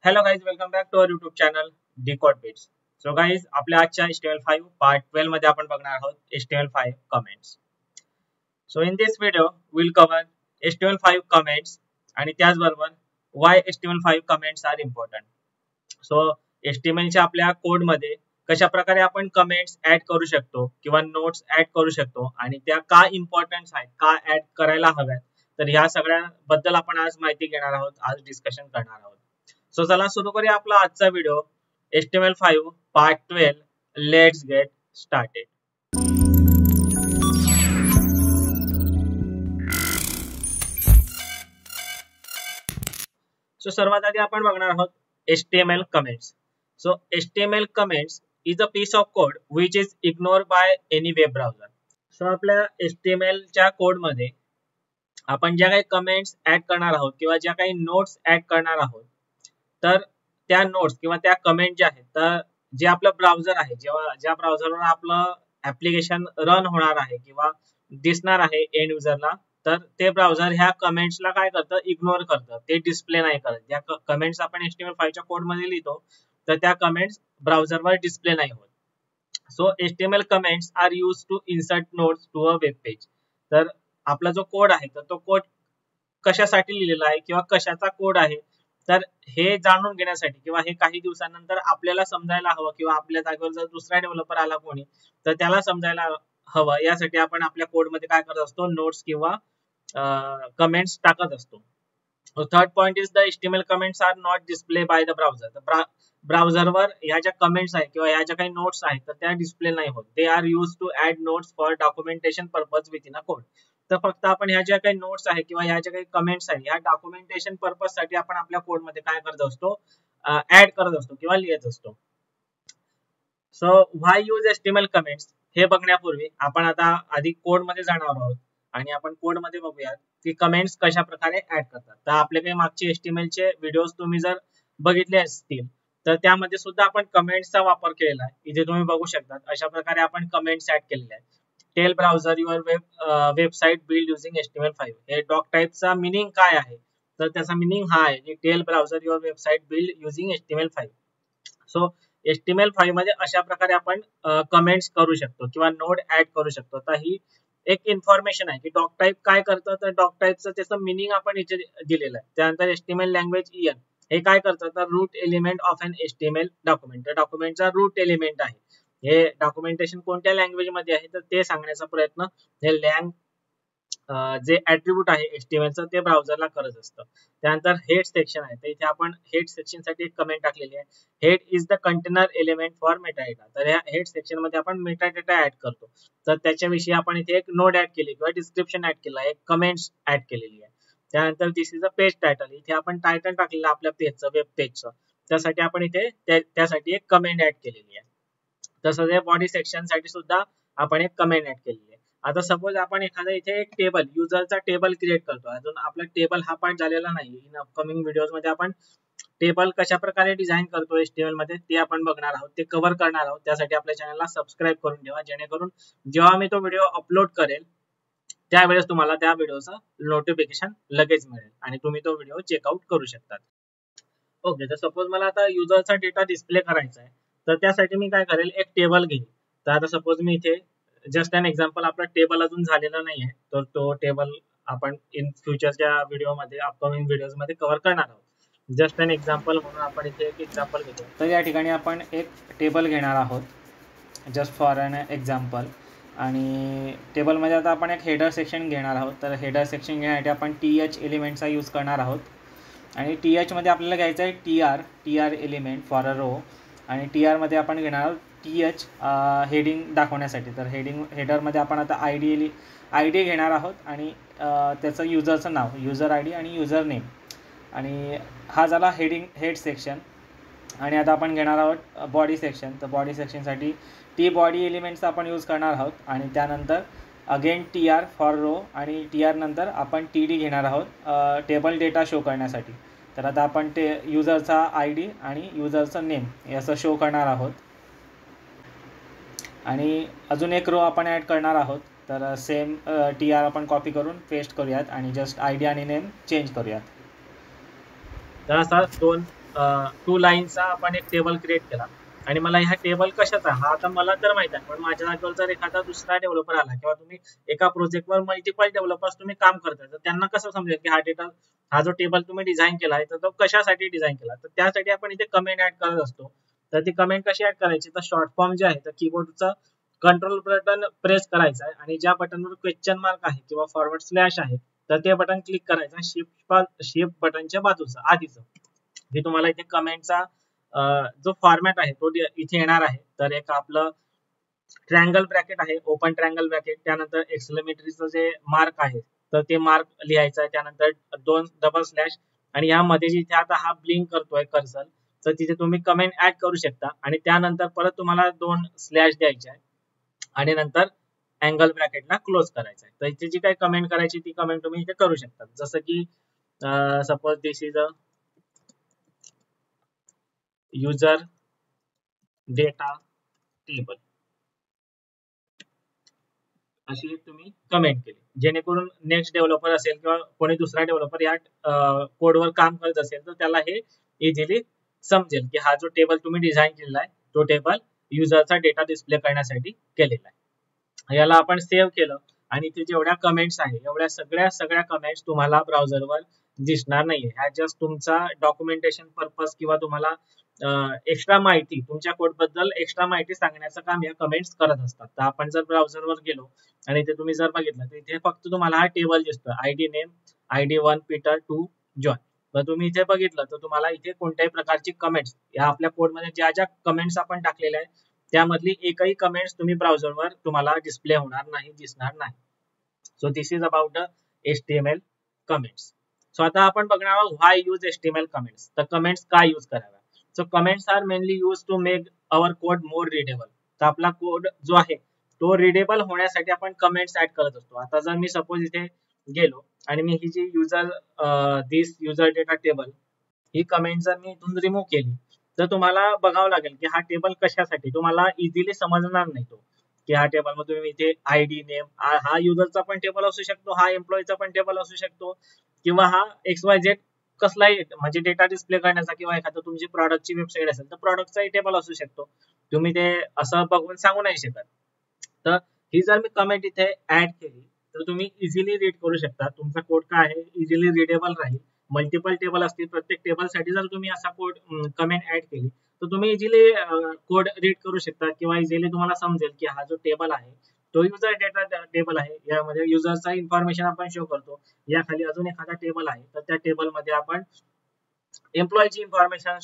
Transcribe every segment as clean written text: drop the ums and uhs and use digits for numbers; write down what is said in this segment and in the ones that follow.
Hello guys, welcome back to our YouTube channel Decode Bits. So guys, आपल्या आजच्या HTML5 part 12 मध्ये आपण बघणार आहोत HTML5 comments. So in this video we'll cover HTML5 comments आणि त्याचबरोबर why HTML5 comments are important. So HTML च्या आपल्या कोड मध्ये कशा प्रकारे आपण कमेंट्स ऍड करू शकतो किंवा नोट्स ऍड करू शकतो आणि त्या का इम्पॉर्टंट आहेत, का ऍड करायला हव्यात, तर ह्या सगळ्या बद्दल आपण आज माहिती घेणार आहोत, आज डिस्कशन करणार आहोत. सो चला सुरू करूया आपला आजचा video HTML5 part 12. Let's get started. So सर्वात आधी आपण बघणार आहोत HTML comments. So HTML comments is a piece of code which is ignored by any web browser. So आपल्या HTML च्या कोड मध्ये आपण ज्या काही कमेंट्स ऍड करणार आहोत किंवा ज्या काही नोट्स ऍड करणार आहोत, तर त्या नोट्स किंवा त्या कमेंट ज्या आहेत, तर जे आपलं ब्राउझर आहे, जेव्हा ज्या ब्राउझरवर आपलं ऍप्लिकेशन रन होणार आहे किंवा दिसणार आहे एंड युजरला, तर ते ब्राउझर ह्या कमेंट्सला काय करतं, इग्नोर करतं, ते डिस्प्ले नाही करत. ज्या कमेंट्स आपण HTML5 च्या कोड मध्ये लिहितो तर त्या कमेंट्स ब्राउझरवर डिस्प्ले नाही होत. So HTML comments are used to insert notes to a web page. तर आपला जो कोड आहे तर तो कोड कशासाठी लिहिलेला आहे किंवा कशाचा कोड आहे, तर हे जाणून घेण्यासाठी किंवा हे काही दिवसानंतर आपल्याला समजायला हवं किंवा आपल्या जागेवर जर दुसरा डेव्हलपर आला कोणी तर त्याला समजायला हवं, यासाठी आपण आपल्या कोड मध्ये काय करत असतो, नोट्स किंवा कमेंट्स टाकत असतो. Third point is the HTML comments are not display by the browser. ब्राउझरवर ह्या ज्या कमेंट्स आहेत किंवा ह्या ज्या काही नोट्स आहेत तर त्या डिस्प्ले नाही होत. They are use to add notes for documentation purpose within a code. तर फक्त आपण ह्या ज्या काही नोट्स आहेत किंवा ह्या ज्या काही कमेंट्स आहेत, ह्या डॉक्युमेंटेशन पर्पज साठी आपण आपल्या कोड मध्ये काय करत असतो, ऍड करत असतो किंवा लिहित असतो. So why use HTML comments हे बघण्यापूर्वी आपण आता आधी कोड मध्ये जाणार आहोत आणि आपण कोड मध्ये बघूयात की कमेंट्स कशा प्रकारे ऍड करतात. तर आपले काही मागचे HTML चे व्हिडिओज तुम्ही जर बघितले असतील तर त्यामध्ये सुद्धा आपण कमेंट्सचा वापर केलेला आहे. इथे तुम्ही बघू शकता अशा प्रकारे आपण कमेंट्स ऍड केलेले आहेत. Tell browser your website build using HTML5. हे डॉक टाइपचा मिनिंग काय आहे, तर त्याचा मिनिंग हा आहे की tell browser your website build using HTML5. So HTML5 मध्ये अशा प्रकारे आपण कमेंट्स करू शकतो किंवा नोड ऍड करू शकतो. तर ही एक इन्फॉर्मेशन आहे की डॉक टाइप काय करतं, तर डॉक टाइपचं त्याचं मिनिंग आपण इथे दिलेलं आहे. त्यानंतर HTML लँग्वेज EN हे काय करतं, तर root element of an HTML document. तर डॉक्युमेंटचा रूट एलिमेंट आहे. हे डॉक्युमेंटेशन कोणत्या लँग्वेज मध्ये आहे तर ते सांगण्याचा प्रयत्न हे जे ऍट्रिब्यूट आहे HTML चं ते ब्राउझरला करत असतं. त्यानंतर हेड सेक्शन आहे, तर इथे आपण हेड सेक्शन साठी एक कमेंट टाकलेली आहे. Head is the container element for metadata. तर या हेड सेक्शन मध्ये आपण मेटाडेटा ऍड करतो. तर त्याच्याविषयी आपण इथे एक नोड ऍड केली किंवा डिस्क्रिप्शन ऍड केला, एक कमेंट्स ऍड केलेली आहे. त्यानंतर दिस इज अ पेज टायटल. इथे आपण टायटल टाकलेलं आपल्या पेजचं, वेब पेजचं. त्यासाठी आपण इथे त्यासाठी एक कमेंट ऍड केलेली आहे. तसंच या बॉडी सेक्शन साठी सुद्धा आपण एक कमेंट ऍड केलेली आहे. आता सपोज आपण एखादा इथे एक टेबल, युजरचा टेबल क्रिएट करतो. अजून आपला टेबल हा पार्ट झालेला नाही. इन अपकमिंग व्हिडिओज मध्ये आपण टेबल कशा प्रकारे डिझाइन करतो HTML मध्ये ते आपण बघणार आहोत, ते कव्हर करणार आहोत. त्यासाठी आपल्या चॅनलला सबस्क्राईब करून ठेवा, जेणेकरून जेव्हा मी तो व्हिडिओ अपलोड करेल त्यावेळेस तुम्हाला त्या व्हिडिओचं नोटिफिकेशन लगेच मिळेल आणि तुम्ही तो व्हिडिओ चेकआउट करू शकता. ओके, तर सपोज मला आता युजरचा डेटा डिस्प्ले करायचा आहे, तर त्यासाठी मी काय करेल, एक टेबल घेईन. तर आता सपोज मी इथे जस्ट एन एक्झाम्पल, आपला टेबल अजून झालेला नाहीये, तर तो टेबल आपण इन फ्युचरच्या व्हिडिओमध्ये, अपकमिंग व्हिडिओज मध्ये कव्हर करणार आहोत. जस्ट एन एक्झाम्पल म्हणून आपण इथे एक एक्झाम्पल घेतो. तर या ठिकाणी आपण एक टेबल घेणार आहोत, जस्ट फॉर एन एक्झाम्पल. आणि टेबलमध्ये आता आपण एक हेडर सेक्शन घेणार आहोत. तर हेडर सेक्शन घेण्यासाठी आपण TH एलिमेंटचा यूज करणार आहोत. आणि TH मध्ये आपल्याला घ्यायचं आहे TR element for a row. आणि TR मध्ये आपण घेणार आहोत TH हेडिंग दाखवण्यासाठी. तर हेडरमध्ये आपण आता ID घेणार आहोत आणि त्याचं युजरचं नाव, युजर ID आणि युजर नेम. आणि हा झाला हेड सेक्शन. आणि आता आपण घेणार आहोत बॉडी सेक्शन. तर बॉडी सेक्शनसाठी बॉडी एलिमेंट्सचा आपण यूज करणार आहोत. आणि त्यानंतर अगेन TR फॉर रो आणि TR नंतर आपण TD घेणार आहोत टेबल डेटा शो करण्यासाठी. तर आता आपण युजरचा ID आणि युजरचं नेम याचं शो करणार आहोत. आणि अजून एक रो आपण ॲड करणार आहोत. तर सेम TR आपण कॉपी करून पेस्ट करूयात आणि जस्ट ID आणि नेम चेंज करूयात. तर असा दोन टू लाईनचा आपण एक टेबल क्रिएट केला आणि मला ह्या टेबल कशाचा हा आता मला तर माहित आहे, पण माझ्या जागेवर जर एखादा दुसरा डेव्हलपर आला किंवा तुम्ही एका प्रोजेक्टवर मल्टिपल डेव्हलपर्स तुम्ही काम करताय, तर त्यांना कसं समजेल की हा जो टेबल तुम्ही डिझाईन केला आहे तर तो कशासाठी डिझाईन केला. तर त्यासाठी आपण इथे कमेंट ऍड करत असतो. तर ती कमेंट कशी ऍड करायची, तर शॉर्ट फॉर्म जे आहे तर कीबोर्डचा कंट्रोल बटन प्रेस करायचा आहे आणि ज्या बटनवर क्वेश्चन मार्क आहे किंवा फॉरवर्ड स्लॅश आहे तर ते बटन क्लिक करायचं शिफ्ट बटनच्या बाजूचं आधीचं. हे तुम्हाला इथे कमेंटचा जो फॉर्मॅट आहे तो इथे येणार आहे. तर एक आपलं ट्रायंगल ब्रॅकेट आहे, ओपन ट्रायंगल ब्रॅकेट, त्यानंतर एक्सक्लेमेटरीचं जे मार्क आहे तर ते मार्क लिहायचं आहे, त्यानंतर 2 डबल स्लॅश आणि यामध्ये जिथे आता हा ब्लिंक करतोय कर्सर तर तिथे तुम्ही कमेंट ऍड करू शकता आणि त्यानंतर परत तुम्हाला 2 स्लॅश द्यायचे आहे आणि नंतर अँगल ब्रॅकेटला क्लोज करायचं आहे. तर इथे जी काही कमेंट करायची ती कमेंट तुम्ही इथे करू शकता. जसं की suppose this is a user data table, अशी एक तुम्ही कमेंट केली जेणेकरून नेक्स्ट डेव्हलपर असेल किंवा कोणी दुसरा डेव्हलपर या कोडवर काम करत असेल तर त्याला हे इझिली समजेल की हा जो टेबल तुम्ही डिझाईन केलेला आहे तो टेबल युजरचा डेटा डिस्प्ले करण्यासाठी केलेला आहे. याला आपण सेव्ह केलं आणि इथे जेवढ्या कमेंट्स आहे एवढ्या सगळ्या कमेंट्स तुम्हाला ब्राउझरवर दिसणार नाहीये. ह्या जस्ट तुमचा डॉक्युमेंटेशन पर्पज किंवा तुम्हाला एक्स्ट्रा माहिती तुमच्या कोड बद्दल एक्स्ट्रा माहिती सांगण्याचं काम या कमेंट्स करत असतात. तर आपण जर ब्राउझरवर गेलो आणि इथे तुम्ही जर बघितलं तर इथे फक्त तुम्हाला हा टेबल दिसतो, ID name, ID1 Peter 2 John. तर तुम्ही इथे बघितलं तर तुम्हाला इथे कोणत्याही प्रकारची कमेंट्स या आपल्या कोडमध्ये ज्या कमेंट्स आपण टाकलेल्या आहेत त्यामधली एकही कमेंट्स तुम्ही ब्राउझरवर तुम्हाला डिस्प्ले होणार नाही, दिसणार नाही. So this is about the HTML comments. So आता आपण बघणार आहोत व्हाय यूज HTML कमेंट्स. तर कमेंट्स का यूज कराव्या. So comments are mainly use to make our code more readable. तर आपला कोड जो आहे तो रिडेबल होण्यासाठी आपण कमेंट्स ऍड करत असतो. आता जर मी सपोज इथे गेलो आणि मी ही जी दिस युजर डेटा टेबल ही कमेंट जर मी इथून रिमूव्ह केली तर तुम्हाला बघावं लागेल की हा टेबल कशासाठी, तुम्हाला इझिली समजणार नाही तो की हा टेबल मध्ये तुम्ही इथे आयडी नेम हा युजरचा पण टेबल असू शकतो, हा एम्प्लॉईचा पण टेबल असू शकतो किंवा हा XYZ कसलाही म्हणजे डेटा डिस्प्ले करण्याचा किंवा एखादं तुमची प्रॉडक्टची वेबसाईट असेल तर प्रॉडक्टचाही टेबल असू शकतो. तुम्ही ते असं बघून सांगू नाही शकत. तर ही जर मी कमेंट इथे ऍड केली तर तुम्ही इझिली रीड करू शकता. तुमचा कोड काय आहे इझिली रिडेबल राहील. मल्टिपल टेबल असतील, प्रत्येक टेबलसाठी जर तुम्ही असा कोड कमेंट ऍड केली तर तुम्ही इझिली कोड रीड करू शकता किंवा इझिली तुम्हाला समजेल की हा जो टेबल आहे तो युजर डेटा टेबल आहे. यामध्ये युजरचा इन्फॉर्मेशन आपण शो करतो. या खाली अजून एखादा टेबल आहे तर त्या टेबल मध्ये आपण एम्प्लॉईची इन्फॉर्मेशन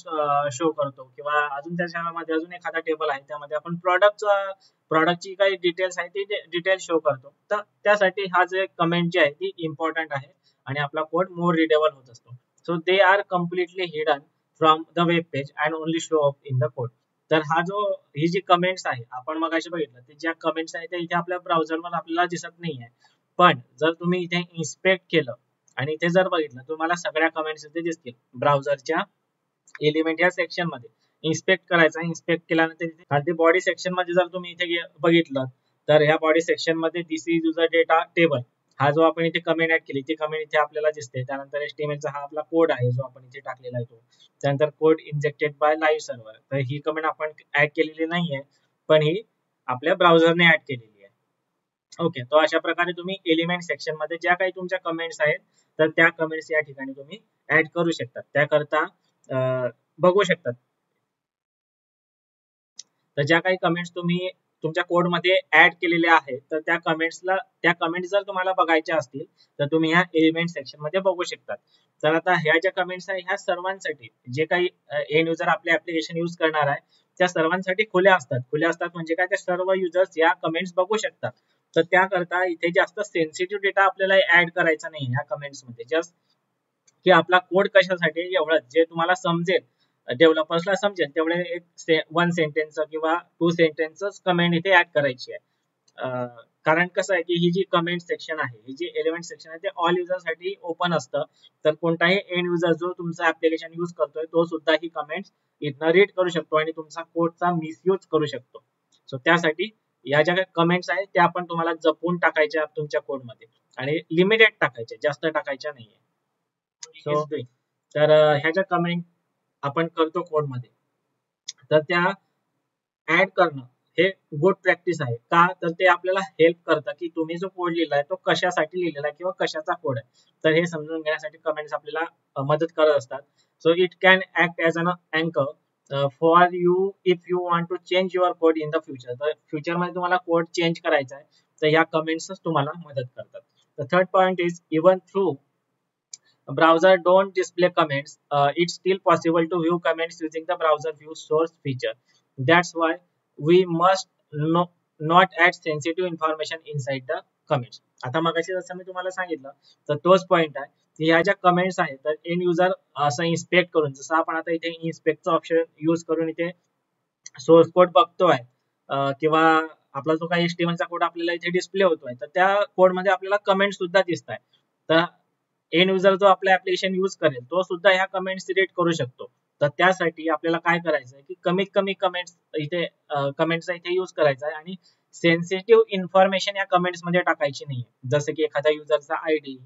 शो करतो किंवा अजून त्याच्यामध्ये अजून एखादा टेबल आहे त्यामध्ये आपण प्रॉडक्टची काही डिटेल्स आहे ती डिटेल शो करतो. तर त्यासाठी हा जे कमेंट जी आहे ती इम्पॉर्टंट आहे आणि आपला कोड मोर रिडेबल होत असतो. So they are completely hidden from the web page and only show up in the code. तर ही जी कमेंट्स आहे आपण मगाशी बघितलं ते ज्या कमेंट्स आहेत त्या इथे आपल्या ब्राउझरवर आपल्याला दिसत नाही आहे. पण जर तुम्ही इथे इन्स्पेक्ट केलं आणि इथे जर बघितलं तुम्हाला सगळ्या कमेंट्स इथे दिसतील ब्राउझरच्या एलिमेंट या सेक्शन मध्ये. इन्स्पेक्ट करायचा, इन्स्पेक्ट केल्यानंतर इथे खाली बॉडी सेक्शन मध्ये जर तुम्ही इथे बघितलं तर ह्या बॉडी सेक्शन मध्ये दिस इज युजर डेटा टेबल हा जो आपण इथे कमेंट ऍड केली ती कमेंट इथे आपल्याला दिसते. त्यानंतर HTML चा हा आपला कोड आहे जो आपण इथे टाकलेला आहे तो. त्यानंतर code injected by live server. तर ही कमेंट आपण ऍड केलेली नाहीये पण ही आपल्या ब्राउझरने ऍड केलेली आहे. ओके, तो अशा प्रकारे तुम्ही एलिमेंट सेक्शन मध्ये ज्या काही तुमच्या कमेंट्स आहेत तर त्या कमेंट्स या ठिकाणी तुम्ही ऍड करू शकता. त्याकरता बघू शकतात. तर ज्या काही कमेंट्स तुम्ही तुमच्या कोड मध्ये ऍड केलेल्या आहेत तर त्या कमेंट्स जर तुम्हाला बघायच्या असतील तर तुम्ही ह्या एलिमेंट सेक्शन मध्ये बघू शकतात. तर आता ह्या ज्या कमेंट्स आहेत ह्या सर्वांसाठी जे काही एंड युजर आपले ऍप्लिकेशन यूज करणार आहे त्या सर्वांसाठी खुल्या असतात. खुल्या असतात म्हणजे काय, त्या सर्व युजर्स या कमेंट्स बघू शकतात. तर त्याकरता इथे जास्त सेन्सिटिव्ह डेटा आपल्याला ऍड करायचा नाही ह्या कमेंट्स मध्ये. जस्ट की आपला कोड कशासाठी एवढंच जे तुम्हाला समजेल, डेव्हलपर्सला समजेल तेवढे एक 1 सेंटेन्स किंवा 2 सेंटेन्स कमेंट इथे ऍड करायची आहे. कारण कसं आहे की ही जी कमेंट सेक्शन आहे, ही जी एलिमेंट सेक्शन आहे ते ऑल युजर साठी ओपन असतं. तर कोणताही एंड युजर जो तुमचं ऍप्लिकेशन यूज करतोय तो सुद्धा ही कमेंट्स इथनं रीड करू शकतो आणि तुमचा कोडचा मिसयूज करू शकतो. सो त्यासाठी या ज्या काही कमेंट्स आहेत त्या आपण तुम्हाला जपून टाकायच्या तुमच्या कोडमध्ये आणि लिमिटेड टाकायच्या, जास्त टाकायच्या नाहीये. सो तर ह्या ज्या कमेंट आपण करतो कोड मध्ये, तर त्या ऍड करणं हे गुड प्रॅक्टिस आहे. का तर ते आपल्याला हेल्प करतं की तुम्ही जो कोड लिहिलाय तो कशासाठी लिहिलेला आहे किंवा कशाचा कोड आहे. तर हे समजून घेण्यासाठी कमेंट्स आपल्याला मदत करत असतात. So it can act as an अँकर for you if you want to change your code in the future. तर फ्युचरमध्ये तुम्हाला कोड चेंज करायचा आहे तर ह्या कमेंट्सच तुम्हाला मदत करतात. The third point is even through browser don't display comments, it's still possible to view comments using the browser view source feature. That's why we must not add sensitive information inside the comments. आता मगाशी जसं मी तुम्हाला सांगितलं तर तोच point आहे की ह्या ज्या कमेंट्स आहेत तर एंड युजर असं इन्स्पेक्ट करून, जसं आपण आता इथे इन्स्पेक्टचा ऑप्शन यूज करून इथे सोर्स कोड बघतोय किंवा आपला जो काही HTML चा कोड आपल्याला इथे डिस्प्ले होतोय तर त्या कोड मध्ये आपल्याला कमेंट सुद्धा दिसत आहे. तर एंड युजर जो आपला ऍप्लिकेशन यूज करेल तो सुद्धा ह्या कमेंट्स रीड करू शकतो. तर त्यासाठी आपल्याला काय करायचं आहे की कमीत कमी कमेंट्स इथे कमेंट्सचा इथे यूज करायचा आहे आणि सेन्सिटिव्ह इन्फॉर्मेशन या कमेंट्स मध्ये टाकायची नाही. जसं की एखाद्या युजरचा आयडी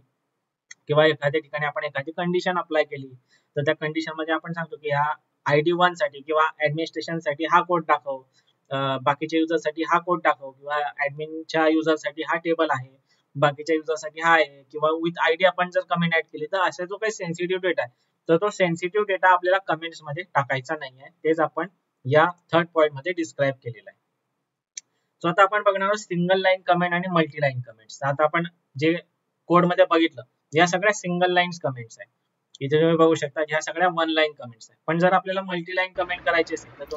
किंवा एखाद्या ठिकाणी आपण एखादी कंडिशन अप्लाय केली तर त्या कंडिशन मध्ये आपण सांगतो की ह्या ID1 साठी किंवा ऍडमिनिस्ट्रेशन साठी हा कोड दाखव, बाकीच्या युजर साठी हा कोड दाखव, किंवा ऍडमिनच्या युजर साठी हा टेबल आहे, बाकीच्या युजर साठी हा आहे, किंवा विथ आयडी आपण जर कमेंट ऍड केली तर असा जो काही सेन्सिटिव्ह डेटा आहे तर तो सेन्सिटिव्ह डेटा आपल्याला कमेंट्स मध्ये टाकायचा नाही आहे. तेच आपण या थर्ड पॉइंट मध्ये डिस्क्राईब केलेलं आहे. सो आता आपण बघणार आहोत सिंगल लाईन कमेंट आणि मल्टी लाईन कमेंट्स. आता आपण जे कोड मध्ये बघितलं या सगळ्या सिंगल लाईन कमेंट्स आहे. इथे तुम्ही बघू शकता ह्या सगळ्या वन लाईन कमेंट्स आहे. पण जर आपल्याला मल्टी लाईन कमेंट करायची असेल तर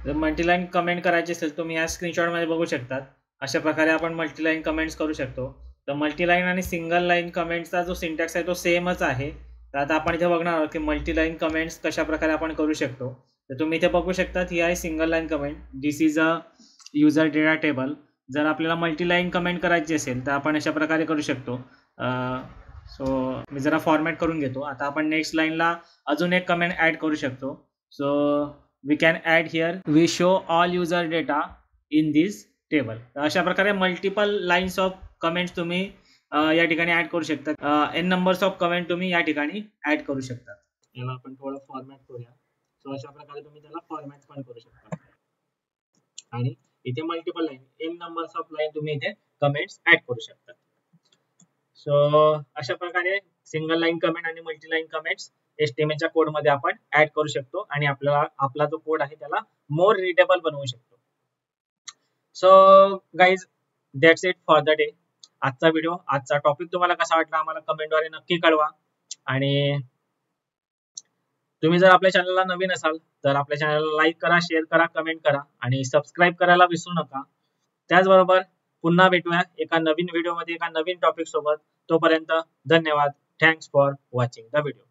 जर मल्टी लाईन कमेंट करायची असेल तुम्ही या स्क्रीनशॉट मध्ये बघू शकता. अशा प्रकारे आपण मल्टी लाईन कमेंट्स करू शकतो. तर मल्टी लाईन आणि सिंगल लाईन कमेंट्सचा जो सिंटॅक्स आहे तो सेमच आहे. तर आता आपण इथे बघणार आहोत की मल्टी लाईन कमेंट्स कशा प्रकारे आपण करू शकतो. तर तुम्ही इथे बघू शकता ही आहे single line comment. This is a user data table. जर आपल्याला मल्टी लाईन कमेंट करायची असेल तर आपण अशा प्रकारे करू शकतो. सो मी जरा फॉर्मॅट करून घेतो. आता आपण नेक्स्ट लाईनला अजून एक कमेंट ऍड करू शकतो. So we can add here we show all user data in this table. अशा प्रकारे मल्टिपल लाईन्स ऑफ कमेंट्स तुम्ही या ठिकाणी ऍड करू शकता. एन नंबर्स ऑफ कमेंट तुम्ही या ठिकाणी ऍड करू शकता. याला आपण थोडं फॉर्मॅट करूया. सो अशा प्रकारे तुम्ही त्याला फॉर्मॅट पण करू शकता आणि इथे multiple line an numbers of line तुम्ही इथे कमेंट्स ऍड करू शकता. सो अशा प्रकारे सिंगल लाईन कमेंट आणि मल्टी लाईन कमेंट्स HTML च्या कोड मध्ये आपण ऍड करू शकतो आणि आपला जो कोड आहे त्याला मोर रीडेबल बनवू शकतो. So guys that's it for the day. आजचा व्हिडिओ, आजचा टॉपिक तुम्हाला कसा वाटला आम्हाला कमेंटद्वारे नक्की कळवा. आणि तुम्ही जर आपल्या चॅनलला नवीन असाल तर आपल्या चॅनलला लाईक करा, शेअर करा, कमेंट करा आणि सबस्क्राईब करायला विसरू नका. त्याचबरोबर पुन्हा भेटूया एका नवीन व्हिडिओमध्ये एका नवीन टॉपिक सोबत. तोपर्यंत धन्यवाद. Thanks for watching the video.